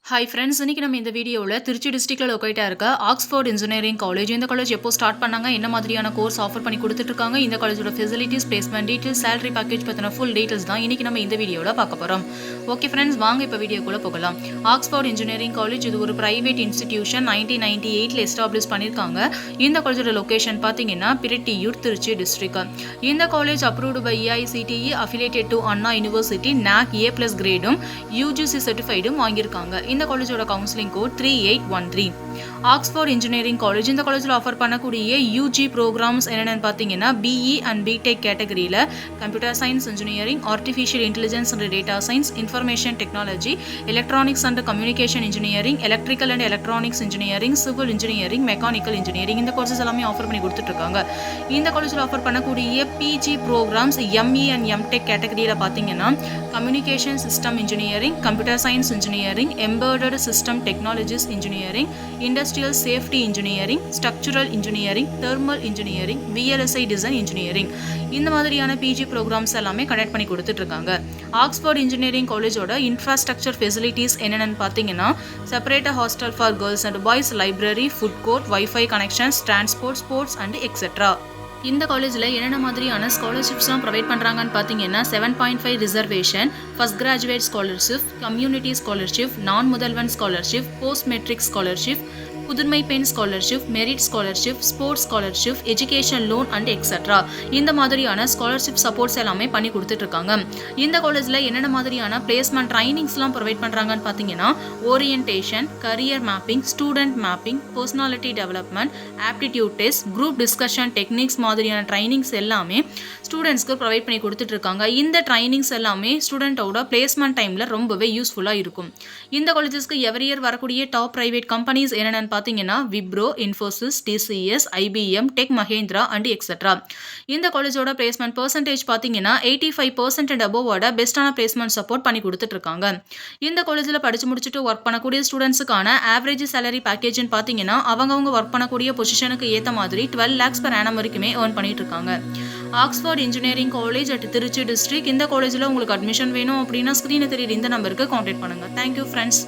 Hi friends, இன்னைக்கு நம்ம இந்த வீடியோவில் திருச்சி டிஸ்ட்ரிக்டில் லொக்கேட்டாக இருக்க ஆக்ஸ்ஃபோர்ட் இன்ஜினியரிங் காலேஜ். இந்த காலேஜ் எப்போ ஸ்டார்ட் பண்ணாங்க, என்ன மாதிரியான கோர்ஸ் ஆஃபர் பண்ணி கொடுத்துட்ருக்காங்க, இந்த காலேஜோட facilities, placement details, salary package பற்றின ஃபுல் டீட்டெயில்ஸ் தான் இன்னைக்கு நம்ம இந்த வீடியோவில் பார்க்க போகிறோம். ஓகே ஃப்ரெண்ட்ஸ், வாங்க இப்போ வீடியோக்குள்ளே போகலாம். ஆக்ஸ்ஃபோர்ட் இன்ஜினியரிங் காலேஜ் இது ஒரு பிரைவேட் இன்ஸ்டிடியூஷன். 1998 எஸ்டாப்ளிஷ் பண்ணியிருக்காங்க. இந்த காலேஜோட லொக்கேஷன் பார்த்தீங்கன்னா பிரிட்டியூர், திருச்சி டிஸ்ட்ரிக்ட். இந்த college approved by AICTE, affiliated to Anna university, NAC A+ கிரேடும் UGC சர்டிஃபைடும் வாங்கியிருக்காங்க. இந்த காலேஜோட counselling code 3813. Oxford engineering college இந்த காலேஜில் ஆஃபர் பண்ணக்கூடிய யூஜி ப்ரோக்ராம்ஸ் என்னென்னு பார்த்தீங்கன்னா BE அண்ட் பிடெக் கேட்டகரியில் computer science engineering, artificial intelligence and data science, information technology, electronics and communication engineering, electrical and electronics engineering, civil engineering, mechanical engineering, இந்த courses எல்லாமே offer பண்ணி கொடுத்துட்ருக்காங்க. இந்த காலேஜில் ஆஃபர் பண்ணக்கூடிய PG programs ME and MTech கேட்டகரியில் பார்த்தீங்கன்னா communication system engineering, computer science engineering, embedded system technologies engineering, industrial safety engineering, structural engineering, thermal engineering, VLSI design engineering, இந்த மாதிரியான பிஜி ப்ரோக்ராம்ஸ் எல்லாமே கனெக்ட் பண்ணி கொடுத்துட்ருக்காங்க. ஆக்ஸ்ஃபோர்ட் இன்ஜினியரிங் காலேஜோட infrastructure facilities என்னென்னு பார்த்தீங்கன்னா செப்பரேட்டாக hostel for girls and boys, library, food court, wifi connections, transport, sports and etcetera. இந்த காலேஜில் என்னென்ன மாதிரியான ஸ்காலர்ஷிப்ஸ்லாம் ப்ரொவைட் பண்ணுறாங்கன்னு பார்த்தீங்கன்னா 7.5 reservation, first graduate scholarship, community scholarship, நான் முதல்வன் ஸ்காலர்ஷிப், போஸ்ட் மெட்ரிக் ஸ்காலர்ஷிப், புதுமை பெண் scholarship, merit scholarship, sports scholarship, education loan and etcetera. இந்த மாதிரியான ஸ்காலர்ஷிப் சப்போர்ட்ஸ் எல்லாமே பண்ணி கொடுத்துட்ருக்காங்க. இந்த காலேஜில் என்னென்ன மாதிரியான பிளேஸ்மெண்ட் ட்ரைனிங்ஸ்லாம் ப்ரொவைட் பண்ணுறாங்கன்னு பார்த்தீங்கன்னா orientation, career mapping, student mapping, personality development, aptitude test, group discussion techniques மாதிரியான ட்ரைனிங்ஸ் எல்லாமே ஸ்டூடெண்ட்ஸ்க்கு ப்ரொவைட் பண்ணி கொடுத்துட்ருக்காங்க. இந்த ட்ரைனிங்ஸ் எல்லாமே ஸ்டூடெண்ட்டோட பிளேஸ்மெண்ட் டைமில் ரொம்பவே யூஸ்ஃபுல்லாக இருக்கும். இந்த காலேஜஸ்க்கு எவ்ரி இயர் வரக்கூடிய டாப் பிரைவேட் கம்பெனிஸ் என்னென்னு பார்த்தீங்கன்னா Wipro, Infosys, TCS, IBM, tech Mahindra and etcetera. இந்த காலேஜோட பிளேஸ்மெண்ட் பர்சன்டேஜ் பார்த்தீங்கன்னா 85% அண்ட் அபோவோட பெஸ்ட்டான பிளேஸ்மெண்ட் சப்போர்ட் பண்ணி கொடுத்துட்ருக்காங்க. இந்த காலேஜில் படித்து முடிச்சுட்டு ஒர்க் பண்ணக்கூடிய ஸ்டூடெண்ட்ஸுக்கான ஆவரேஜ் சேலரி பேக்கேஜ்னு பார்த்தீங்கன்னா அவங்கவுங்க ஒர்க் பண்ணக்கூடிய பொசிஷனுக்கு ஏற்ற மாதிரி 12 lakhs per annum வரைக்குமே ஏர்ன் பண்ணிட்டு இருக்காங்க. Oxford engineering college at Trichy district. இந்த காலேஜில் உங்களுக்கு அட்மிஷன் வேணும் அப்படின்னா ஸ்க்ரீனில் தெரியுற இந்த நம்பருக்கு கான்டாக்ட் பண்ணுங்கள். Thank you friends.